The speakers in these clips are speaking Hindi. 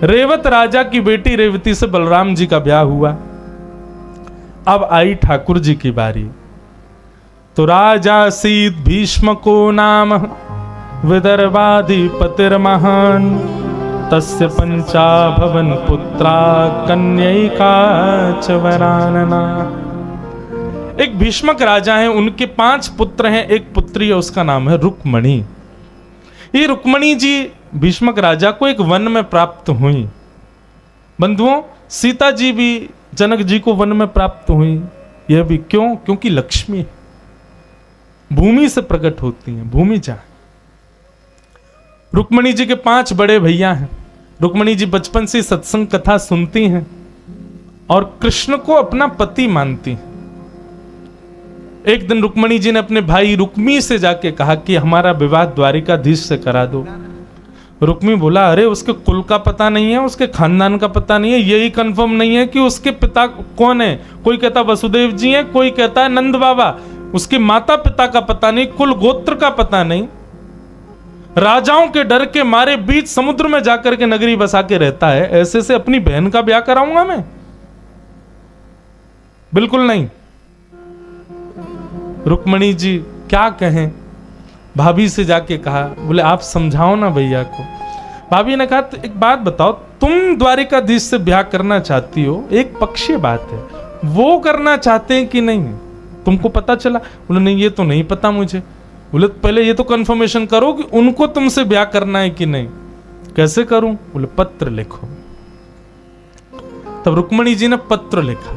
रेवत राजा की बेटी रेवती से बलराम जी का ब्याह हुआ। अब आई ठाकुर जी की बारी। तो राजा सीत भीष्म को नाम विदर्भाधिपतिर्महान तस्य पंचा भवन पुत्रा कन्यैका च वरानना। एक भीष्मक राजा हैं, उनके 5 पुत्र हैं, एक पुत्री है, उसका नाम है रुक्मणी। ये रुक्मणी जी भीष्मक राजा को एक वन में प्राप्त हुई। बंधुओं, सीता जी भी जनक जी को वन में प्राप्त हुई। यह भी क्यों? क्योंकि लक्ष्मी भूमि से प्रकट होती हैं, भूमि जा। रुक्मणी जी के 5 बड़े भैया हैं। रुक्मणी जी बचपन से सत्संग कथा सुनती हैं और कृष्ण को अपना पति मानती हैं। एक दिन रुक्मणी जी ने अपने भाई रुक्मी से जाके कहा कि हमारा विवाह द्वारिकाधीश से करा दो। रुक्मी बोला, अरे उसके कुल का पता नहीं है, उसके खानदान का पता नहीं है, यही कंफर्म नहीं है कि उसके पिता कौन है। कोई कहता वसुदेव जी हैं, कोई कहता है नंद बाबा। उसके माता पिता का पता नहीं, कुल गोत्र का पता नहीं। राजाओं के डर के मारे बीच समुद्र में जाकर के नगरी बसा के रहता है। ऐसे से अपनी बहन का ब्याह कराऊंगा मैं? बिल्कुल नहीं। रुक्मणी जी क्या कहें, भाभी से जाके कहा, बोले आप समझाओ ना भैया को। भाभी ने कहा, तो एक बात बताओ, तुम द्वारिकाधीश से ब्याह करना चाहती हो, एक पक्षीय बात है, वो करना चाहते हैं कि नहीं, तुमको पता चला? बोले नहीं, ये तो नहीं पता मुझे। बोले पहले ये तो कंफर्मेशन करो कि उनको तुमसे ब्याह करना है कि नहीं। कैसे करूं? बोले पत्र लिखो। तब रुक्मणी जी ने पत्र लिखा।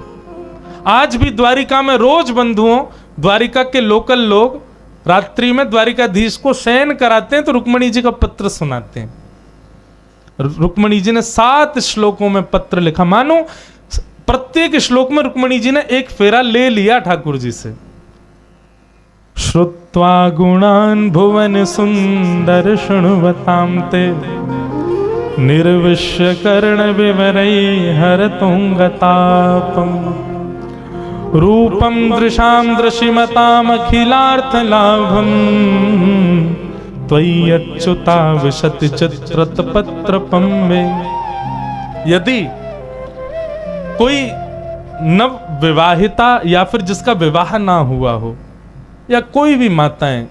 आज भी द्वारिका में रोज बंधुओं, द्वारिका के लोकल लोग रात्रि में द्वारिकाधीश को शयन कराते हैं तो रुक्मणी जी का पत्र सुनाते हैं। रुक्मणी जी ने 7 श्लोकों में पत्र लिखा। मानो प्रत्येक श्लोक में रुक्मणी जी ने एक फेरा ले लिया ठाकुर जी से। श्रुत्वा गुणान भुवन सुंदर शृण्वतां ते निर्विश्य कर्ण विवरै हरतुंगतापम रूपम दृशाम दृशिमताम अखिलार्थ लाभम त्वय्यच्युता विशति चित्रत पत्रपम में। यदि कोई नव विवाहिता या फिर जिसका विवाह ना हुआ हो या कोई भी माताएं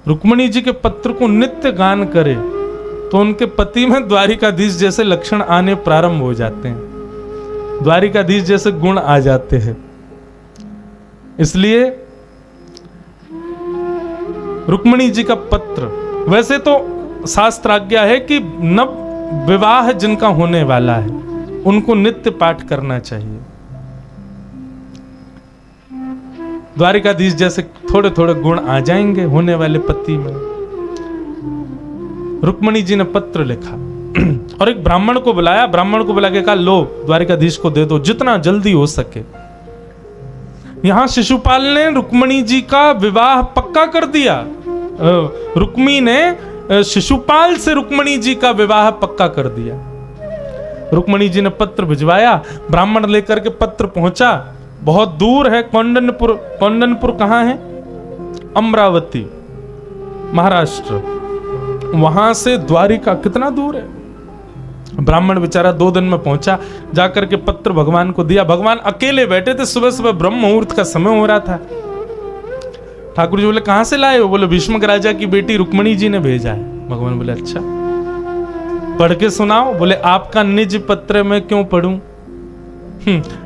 रुक्मणी जी के पत्र को नित्य गान करे तो उनके पति में द्वारिकाधीश जैसे लक्षण आने प्रारंभ हो जाते हैं, द्वारिकाधीश जैसे गुण आ जाते हैं। इसलिए रुक्मणी जी का पत्र, वैसे तो शास्त्र आज्ञा है कि नव विवाह जिनका होने वाला है उनको नित्य पाठ करना चाहिए। द्वारिकाधीश जैसे थोड़े थोड़े गुण आ जाएंगे होने वाले पति में। रुक्मणी जी ने पत्र लिखा और एक ब्राह्मण को बुलाया। ब्राह्मण को बुला के कहा, लो द्वारिकाधीश को दे दो जितना जल्दी हो सके। यहां शिशुपाल ने रुक्मणी जी का विवाह पक्का कर दिया। रुक्मी ने शिशुपाल से रुक्मणी जी का विवाह पक्का कर दिया। रुक्मणी जी ने पत्र भिजवाया। ब्राह्मण लेकर के पत्र पहुंचा। बहुत दूर है कौंडनपुर। कौंडनपुर कहां है? अमरावती, महाराष्ट्र। वहां से द्वारिका कितना दूर है? ब्राह्मण बेचारा 2 दिन में पहुंचा। जाकर के पत्र भगवान को दिया। भगवान अकेले बैठे थे। सुबह सुबह ब्रह्म मुहूर्त का समय हो रहा था। ठाकुर जी बोले, कहां से लाए हो? बोले भीष्मक राजा की बेटी रुक्मणी जी ने भेजा है। भगवान बोले, अच्छा पढ़ के सुनाओ। बोले, आपका निज पत्र में क्यों पढ़ूं?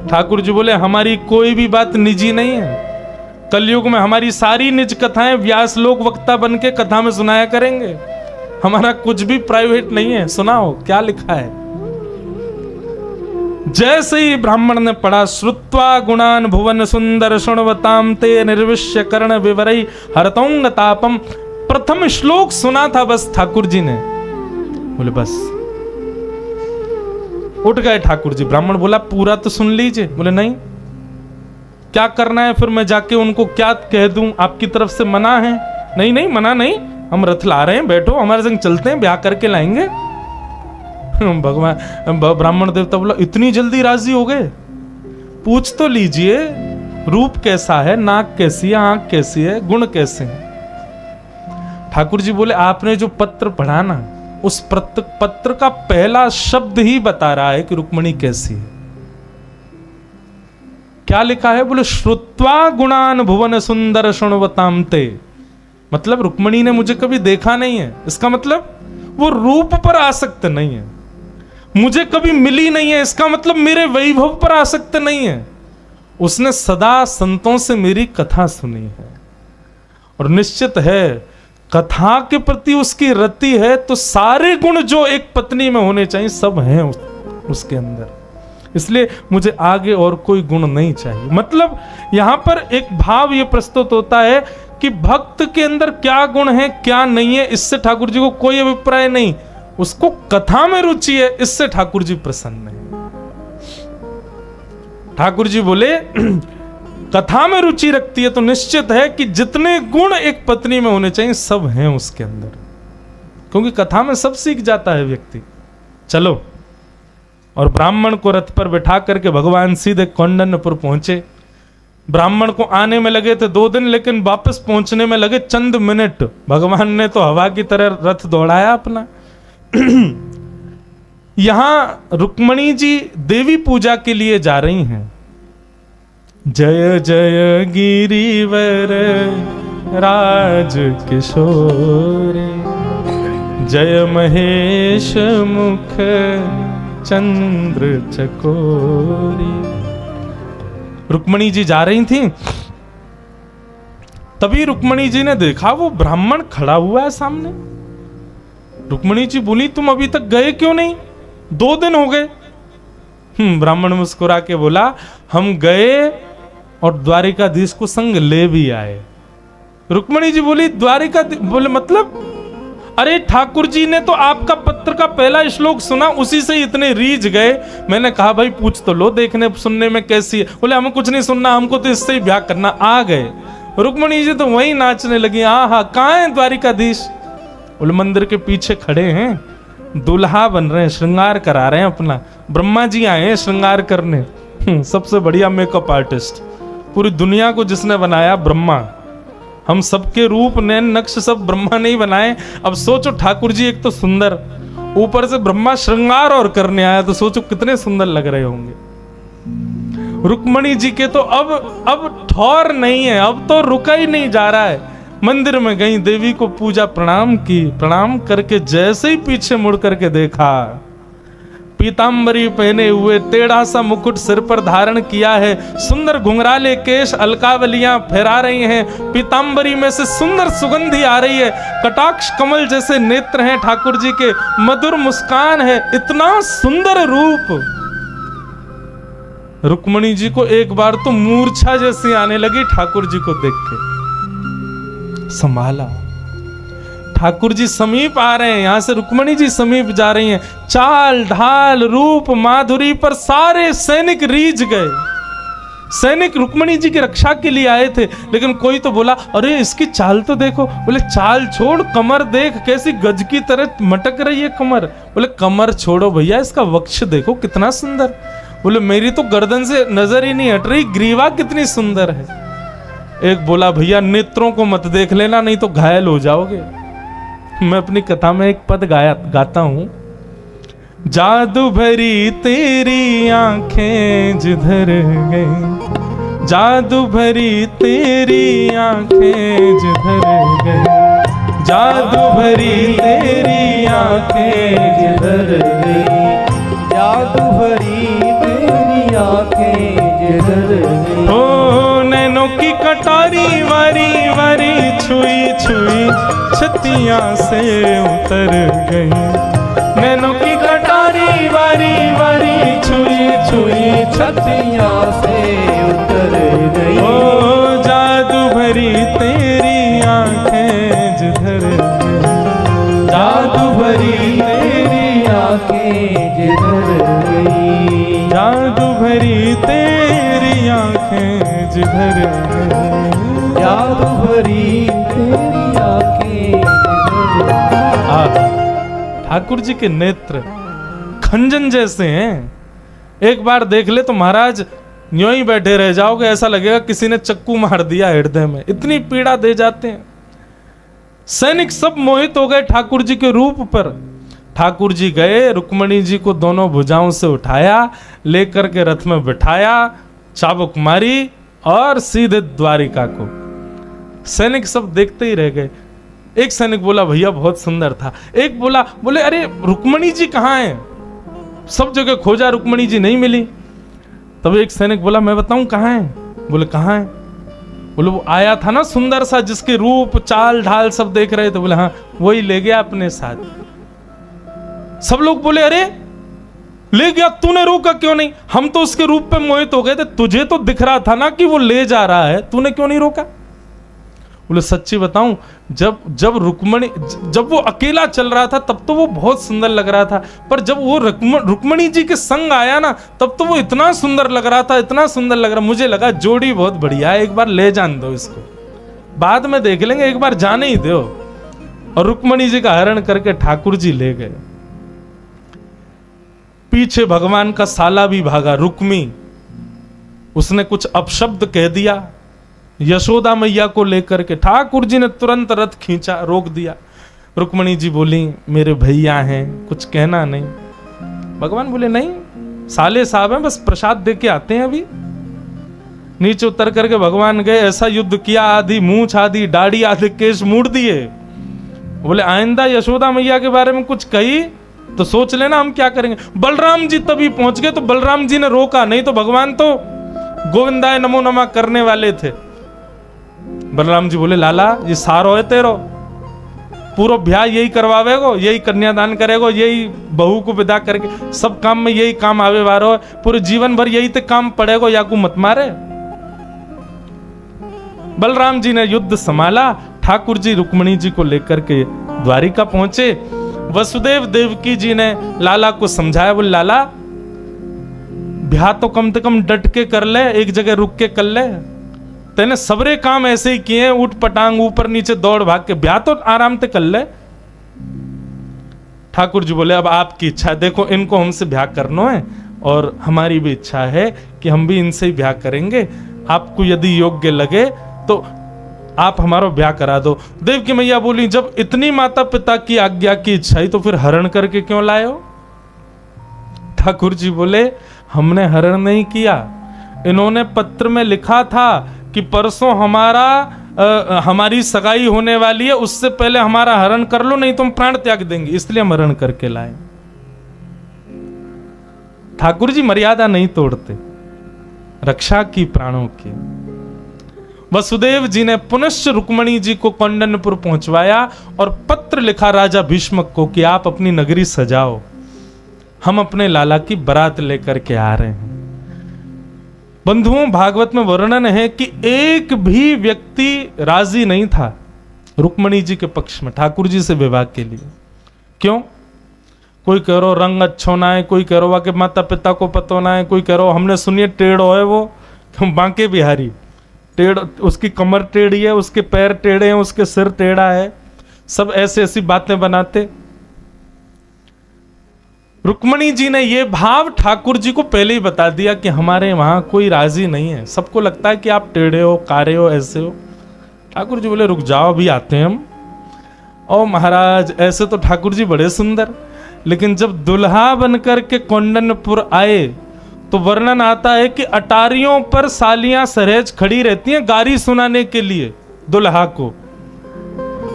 ठाकुर जी बोले, हमारी कोई भी बात निजी नहीं है। कलयुग में हमारी सारी निज कथाएं व्यास लोक वक्ता बन के कथा में सुनाया करेंगे। हमारा कुछ भी प्राइवेट नहीं है। सुनाओ क्या लिखा है। जैसे ही ब्राह्मण ने पढ़ा, श्रुत्वा गुणान भुवन सुंदर शृण्वतां ते निर्विश्य कर्ण विवरै हरतौंग तापम। प्रथम श्लोक सुना था बस ठाकुर जी ने। बोले बस। उठ गए ठाकुर जी। ब्राह्मण बोला, पूरा तो सुन लीजिए। बोले नहीं, क्या करना है फिर? मैं जाके उनको क्या कह दूं? आपकी तरफ से मना है? नहीं नहीं, मना नहीं, हम रथ ला रहे हैं, बैठो हमारे संग चलते हैं, ब्याह करके लाएंगे। भगवान ब्राह्मण देवता बोला, इतनी जल्दी राजी हो गए? पूछ तो लीजिए, रूप कैसा है, नाक कैसी है, आंख कैसी है, गुण कैसे हैं? ठाकुर जी बोले, आपने जो पत्र पढ़ा ना, उस पत्र का पहला शब्द ही बता रहा है कि रुक्मणी कैसी है। क्या लिखा है? बोले श्रुत्वा गुणान भुवन सुंदर शृण्वतां ते। मतलब रुक्मणी ने मुझे कभी देखा नहीं है, इसका मतलब वो रूप पर आसक्त नहीं है। मुझे कभी मिली नहीं है, इसका मतलब मेरे वैभव पर आसक्त नहीं है। उसने सदा संतों से मेरी कथा सुनी है और निश्चित है कथा के प्रति उसकी रति है, तो सारे गुण जो एक पत्नी में होने चाहिए सब हैं उसके अंदर। इसलिए मुझे आगे और कोई गुण नहीं चाहिए। मतलब यहां पर एक भाव यह प्रस्तुत होता है कि भक्त के अंदर क्या गुण है क्या नहीं है, इससे ठाकुर जी को कोई अभिप्राय नहीं। उसको कथा में रुचि है, इससे ठाकुर जी प्रसन्न है। ठाकुर जी बोले कथा में रुचि रखती है तो निश्चित है कि जितने गुण एक पत्नी में होने चाहिए सब हैं उसके अंदर, क्योंकि कथा में सब सीख जाता है व्यक्ति। चलो, और ब्राह्मण को रथ पर बैठा करके भगवान सीधे कौंडन्यपुर पहुंचे। ब्राह्मण को आने में लगे थे 2 दिन, लेकिन वापस पहुंचने में लगे चंद मिनट। भगवान ने तो हवा की तरह रथ दौड़ाया अपना। यहां रुक्मणी जी देवी पूजा के लिए जा रही हैं। जय जय गिरिवर राज किशोर, जय महेश मुख चंद्र चकोरी। रुक्मणी जी जा रही थी, तभी रुक्मणी जी ने देखा वो ब्राह्मण खड़ा हुआ है सामने। रुक्मणी जी बोली, तुम अभी तक गए क्यों नहीं? 2 दिन हो गए। ब्राह्मण मुस्कुरा के बोला, हम गए और द्वारिकाधीश को संग ले भी आए। रुक्मणी जी बोली, बोले मतलब? अरे ठाकुर जी ने तो आपका पत्र का पहला श्लोक सुना, उसी से इतने रीझ गए। मैंने कहा भाई पूछ तो लो, देखने सुनने में कैसी है। बोले हमें कुछ नहीं सुनना, हमको तो इससे ही ब्याह करना। आ गए। रुक्मणी जी तो वहीं नाचने लगी। हाँ, कहाँ है द्वारिकाधीश? बोले मंदिर के पीछे खड़े हैं, दुल्हा बन रहे हैं, श्रृंगार करा रहे हैं अपना। ब्रह्मा जी आए हैं श्रृंगार करने। सबसे बढ़िया मेकअप आर्टिस्ट पूरी दुनिया को जिसने बनाया ब्रह्मा। हम सबके रूप नैन नक्श सब ब्रह्मा ने ही बनाए। अब सोचो ठाकुर जी एक तो सुंदर, ऊपर से ब्रह्मा श्रृंगार और करने आया, तो सोचो कितने सुंदर लग रहे होंगे। रुक्मणी जी के तो अब ठौर नहीं है, अब तो रुका ही नहीं जा रहा है। मंदिर में गई, देवी को पूजा प्रणाम की। प्रणाम करके जैसे ही पीछे मुड़ करके देखा, पीतांबरी पहने हुए, टेढ़ा सा मुकुट सिर पर धारण किया है, सुंदर घुंघराले केश, अलकावलियां फहरा रही हैं। पीतांबरी में से सुंदर सुगंधी आ रही है। कटाक्ष कमल जैसे नेत्र हैं ठाकुर जी के, मधुर मुस्कान है। इतना सुंदर रूप। रुक्मणी जी को एक बार तो मूर्छा जैसी आने लगी ठाकुर जी को देख के। संभाला। ठाकुर जी समीप आ रहे हैं, यहां से रुक्मणी जी समीप जा रही हैं। चाल ढाल रूप माधुरी पर सारे सैनिक रीझ गए। सैनिक रुक्मणी जी की रक्षा के लिए आए थे, लेकिन कोई तो बोला, अरे इसकी चाल तो देखो। बोले चाल छोड़, कमर देख कैसी गज की तरह मटक रही है कमर। बोले कमर छोड़ो भैया, इसका वक्ष देखो कितना सुंदर। बोले मेरी तो गर्दन से नजर ही नहीं हट रही, ग्रीवा कितनी सुंदर है। एक बोला, भैया नेत्रों को मत देख लेना, नहीं तो घायल हो जाओगे। मैं अपनी कथा में एक पद गाता हूं। जादू भरी तेरी आंखें जिधर गई, जादू भरी तेरी आंखें जिधर गई, जादू भरी तेरी आंखें जिधर गई, जादू भरी तेरी आंखें जिधर गई। ओ नैनों की कटारी वारी वारी छुई छुई छतियां से उतर गई। नैनों की कटारी वारी वारी छुई छुई छतियां से उतर गई। ओ जादू भरी तेरी आंखें जिधर गई, जादू भरी तेरी आंखें जिधर गई, जादू भरी तेरी आंखें जिधर गई, जादू भरी तेरी आंखें जिधर गई। ठाकुर जी के नेत्र खंजन जैसे हैं। एक बार देख ले तो महाराज यूं ही बैठे रह जाओगे, ऐसा लगेगा किसी ने चक्कू मार दिया हृदय में, इतनी पीड़ा दे जाते हैं। सैनिक सब मोहित हो गए ठाकुर जी के रूप पर। ठाकुर जी गए, रुक्मणी जी को दोनों भुजाओं से उठाया, लेकर के रथ में बिठाया, चाबुक मारी और सीधे द्वारिका को। सैनिक सब देखते ही रह गए। एक सैनिक बोला भैया बहुत सुंदर था, एक बोले अरे रुक्मणी जी कहाँ हैं? सब जगह खोजा, रुक्मणी जी नहीं मिली। तब एक सैनिक बोला मैं बताऊं कहाँ है? बोले कहाँ है? बोले वो आया था ना सुंदर सा, जिसके रूप चाल ढाल सब देख रहे थे। बोले हाँ वही ले गया अपने साथ। सब लोग बोले अरे ले गया, तूने रोका क्यों नहीं? हम तो उसके रूप पे मोहित हो गए थे, तुझे तो दिख रहा था ना कि वो ले जा रहा है, तूने क्यों नहीं रोका? बोले सच्ची बताऊं, जब वो अकेला चल रहा था तब तो वो बहुत सुंदर लग रहा था, पर जब वो रुक्मणी जी के संग आया ना तब तो वो इतना सुंदर लग रहा था, इतना सुंदर लग रहा, मुझे लगा जोड़ी बहुत बढ़िया है, एक बार ले जान दो इसको, बाद में देख लेंगे, एक बार जाने ही दो। और रुक्मणी जी का हरण करके ठाकुर जी ले गए। पीछे भगवान का साला भी भागा, रुक्मी, उसने कुछ अपशब्द कह दिया यशोदा मैया को लेकर के। ठाकुर जी ने तुरंत रथ खींचा, रोक दिया। रुक्मणी जी बोली मेरे भैया हैं, कुछ कहना नहीं। भगवान बोले नहीं, साले साहब हैं, बस प्रसाद दे के आते हैं अभी। नीचे उतर करके भगवान गए, ऐसा युद्ध किया, आधी मूंछ आधी दाढ़ी आधे केश मूड़ दिए। बोले आइंदा यशोदा मैया के बारे में कुछ कही तो सोच लेना हम क्या करेंगे। बलराम जी तभी पहुंच गए तो बलराम जी ने रोका, नहीं तो भगवान तो गोविंदाय नमो नमः करने वाले थे। बलराम जी बोले लाला ये सारो है तेरो, पूरा ब्याह यही करवावेगो, यही कन्यादान करेगो, यही बहू को विदा करके सब काम में यही काम आवे वारो, पूरे जीवन भर यही ते काम पड़ेगो, या को मत मारे। बलराम जी ने युद्ध संभाला। ठाकुर जी रुक्मणी जी को लेकर के द्वारिका पहुंचे। वसुदेव देवकी जी ने लाला को समझाया, बोले लाला ब्याह तो कम से कम डट के कर ले, एक जगह रुक के कर ले, तेने सबरे काम ऐसे ही किए, उठ पटांग ऊपर नीचे दौड़ भाग के, ब्याह तो आराम से कर ले। ठाकुर जी बोले अब आपकी इच्छा, देखो इनको हमसे ब्याह करना है और हमारी भी इच्छा है कि हम भी इनसे ही ब्याह करेंगे, आपको यदि योग्य लगे तो आप हमारा ब्याह करा दो। देवकी मैया बोली जब इतनी माता पिता की आज्ञा की इच्छा ही तो फिर हरण करके क्यों लाए हो? ठाकुर जी बोले हमने हरण नहीं किया, इन्होंने पत्र में लिखा था कि परसों हमारी सगाई होने वाली है, उससे पहले हमारा हरण कर लो, नहीं तो हम प्राण त्याग देंगे, इसलिए हम हरण करके लाए। ठाकुर जी मर्यादा नहीं तोड़ते, रक्षा की प्राणों की। वसुदेव जी ने पुनश्च रुक्मणी जी को कौंडन्यपुर पहुंचवाया और पत्र लिखा राजा भीष्मक को कि आप अपनी नगरी सजाओ, हम अपने लाला की बारात लेकर के आ रहे हैं। बंधुओं भागवत में वर्णन है कि एक भी व्यक्ति राजी नहीं था रुक्मणी जी के पक्ष में ठाकुर जी से विवाह के लिए। क्यों? कोई कह रहा रंग अच्छो ना है, कोई कह रहा कि माता पिता को पतो ना है, कोई कह रहा हमने सुनिए टेढ़ो है वो बांके बिहारी, टेढ़ उसकी कमर टेढ़ी है, उसके पैर टेढ़े हैं, उसके सिर टेढ़ा है, सब ऐसे ऐसी बातें बनाते। रुक्मणी जी ने ये भाव ठाकुर जी को पहले ही बता दिया कि हमारे वहां कोई राजी नहीं है, सबको लगता है कि आप टेढ़े हो, कारे हो, ऐसे हो। ठाकुर जी बोले रुक जाओ अभी आते हैं हम। ओ महाराज ऐसे तो ठाकुर जी बड़े सुंदर, लेकिन जब दुल्हा बनकर के कौंडन्यपुर आए तो वर्णन आता है कि अटारियों पर सालियां सरहेज खड़ी रहती हैं गारी सुनाने के लिए दुल्हा को,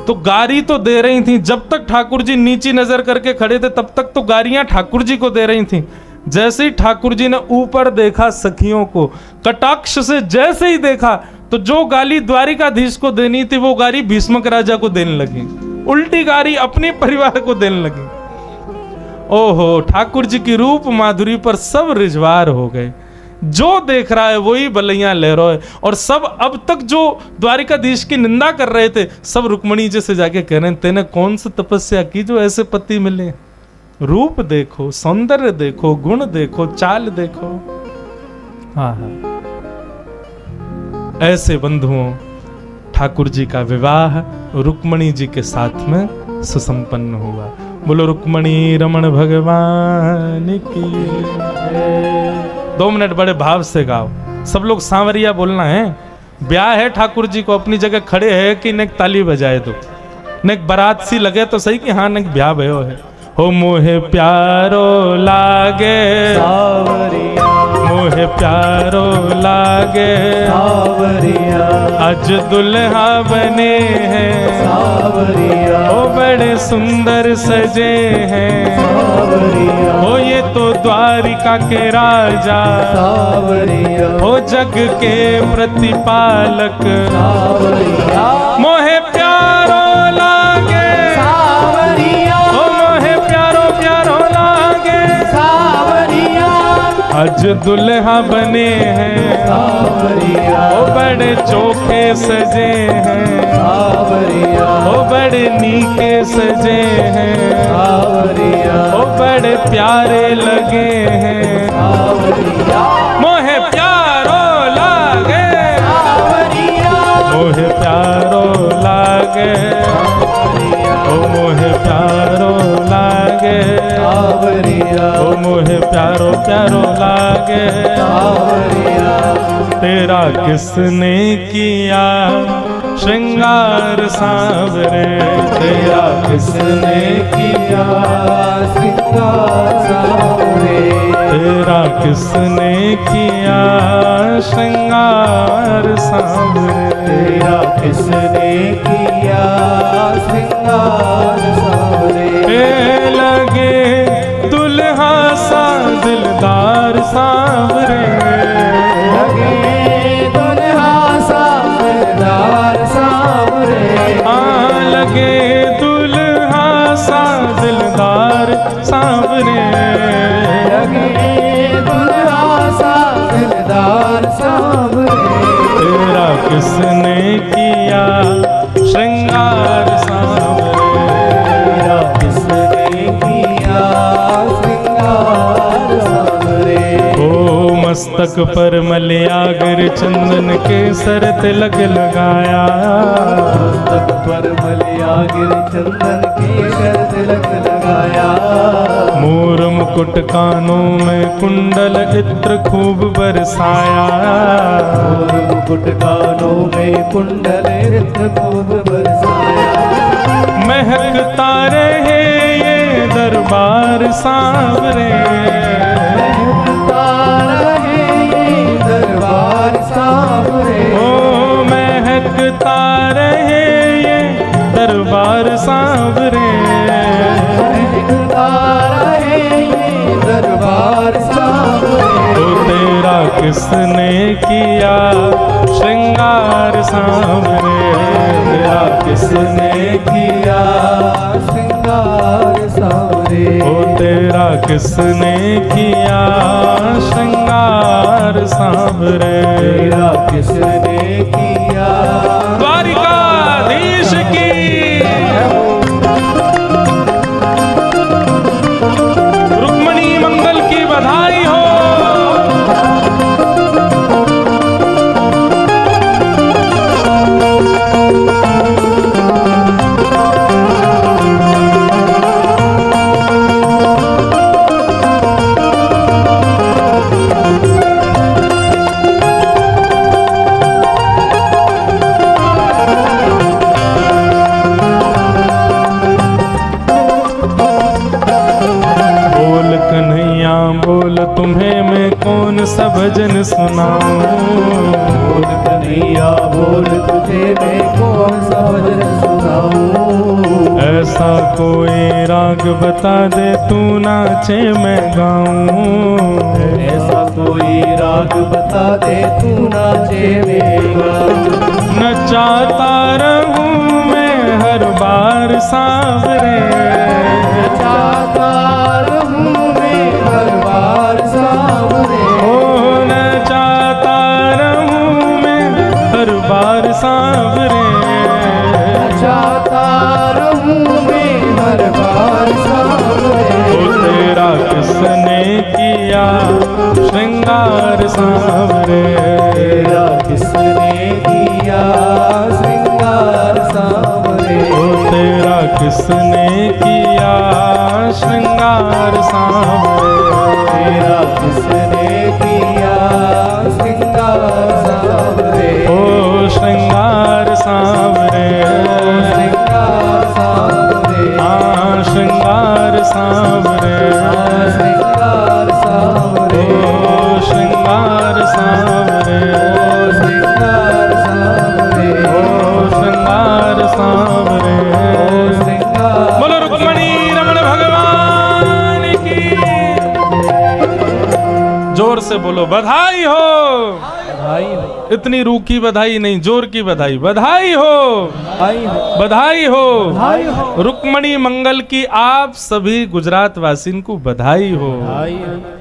तो गारी तो दे रही थी। जब तक ठाकुर जी नीची नजर करके खड़े थे तब तक तो गारियां ठाकुर जी को दे रही थी। जैसे ही ठाकुर जी ने ऊपर देखा सखियों को, कटाक्ष से जैसे ही देखा तो जो गाली द्वारिकाधीश को देनी थी वो गारी भीष्मक राजा को देने लगी, उल्टी गारी अपने परिवार को देने लगी। ओहो, ठाकुर जी की रूप माधुरी पर सब रिजवार हो गए, जो देख रहा है वही बलैया ले रहा है। और सब अब तक जो द्वारिकाधीश की निंदा कर रहे थे सब रुक्मणी जी से जाके कह रहे हैं तेने कौन सी तपस्या की जो ऐसे पति मिले, रूप देखो, सौंदर्य देखो, गुण देखो, चाल देखो। हाँ हाँ, ऐसे बंधुओं ठाकुर जी का विवाह रुक्मणी जी के साथ में सुसंपन्न हुआ। बोलो रुक्मणी रमण भगवान की। 2 मिनट बड़े भाव से गाओ, सब लोग सांवरिया बोलना है। ब्याह है ठाकुर जी को, अपनी जगह खड़े है कि नेक ताली बजाए दो, नेक बारात सी लगे तो सही कि हाँ नेक ब्याह भयो है। हो मोहे प्यारो लागे सावरिया, मोहे प्यारो लागे सावरिया, आज दुल्हा बने हैं सावरिया, ओ बड़े सुंदर सजे हैं सावरिया, ओ ये तो द्वारिका के राजा सावरिया, ओ जग के प्रतिपालक सावरिया, मोहे प्यारो लागे सावरिया, ओ मोहे प्यारो प्यारो लागे सावरिया, आज दुल्हा बने हैं सावरिया, ओ बड़े चोखे सजे हैं सावरिया, ओ बड़े नीके सजे हैं सावरिया, ओ बड़े प्यारे लगे हैं सावरिया, मोहे प्यारो लागे सावरिया, मोहे प्यारो लागे ओ मोहे प्यारो लागे सावरिया, ओ मोहे प्यारो प्यारो लागे सावरिया, तेरा किसने किया श्रृंगार सांवरे तेरा किसने किया श्रृंगार सांवरे, तेरा किसने किया श्रृंगार सांवरे तेरा किसने किया श्रृंगार सांवरे, ए लगे दुल्हा सा दिलदार सांवरे लगे दुल्हा सा दिलदार सांवरे, लगे दुल्हा सा दिलदार सांवरे लगे दुल्हा सा दिलदार सांवरे, तेरा किसने किया श्रृंगार सांवरे तेरा किसने किया श्रृंगार सांवरे, ओ मस्तक पर मलयागर चंदन के सर तिलक लगाया मस्तक पर मलयागिर चंदन के सर तिलक लगाया, मोर मुकुट कानों में कुंडल इत्र खूब बरसाया और मुकुट कानों में कुंडल रत्न खूब बरसाया, महकता रहे ये दरबार सांवरे महकता रहे ये दरबार सांवरे, ओ महकता रहे ये दरबार सांवरे महकता रहे ये दरबार सांवरे, तो तेरा किसने किया श्रृंगार सांवरे तेरा किसने किया श्रृंगार सांवरे, ओ तेरा किसने किया श्रृंगार सांवरे तेरा किसने किया द्वारिकाधीश की रुक्मणी मंगल की बधाई हो बोल कन्हैया बोल तुम्हें मैं कौन सा भजन सुनाऊं बोल कन्हैया बोल तुझे मैं कौन सा भजन सुनाऊं, ऐसा कोई राग बता दे तू नाचे मैं गाऊं ऐसा कोई राग बता दे तू नाचे मेरा, नचाता रहूं मैं हर बार सांवरे चाहता रहूं मैं हर बार सांवरे, ओ नचाता रहूं मैं हर बार सांवरे चाहता रहूं मैं हर बार सांवरे, ओ तेरा किसने किया श्रृंगार सांवरे तेरा किसने किया श्रृंगार सांवरे, ओ तेरा किसने किया श्रृंगार सांवरे तेरा किसने किया श्रृंगार सांवरे, ओ श्रृंगार सांवरे श्रृंगार सांवरे, श्रृंगार सांवरे जोर से बोलो बधाई हो। बधाई हो, इतनी रूखी बधाई नहीं, जोर की बधाई। बधाई हो, बधाई हो, बधाई हो। बधाई हो, रुक्मणी मंगल की आप सभी गुजरात वासिन को बधाई हो। बधाई हो।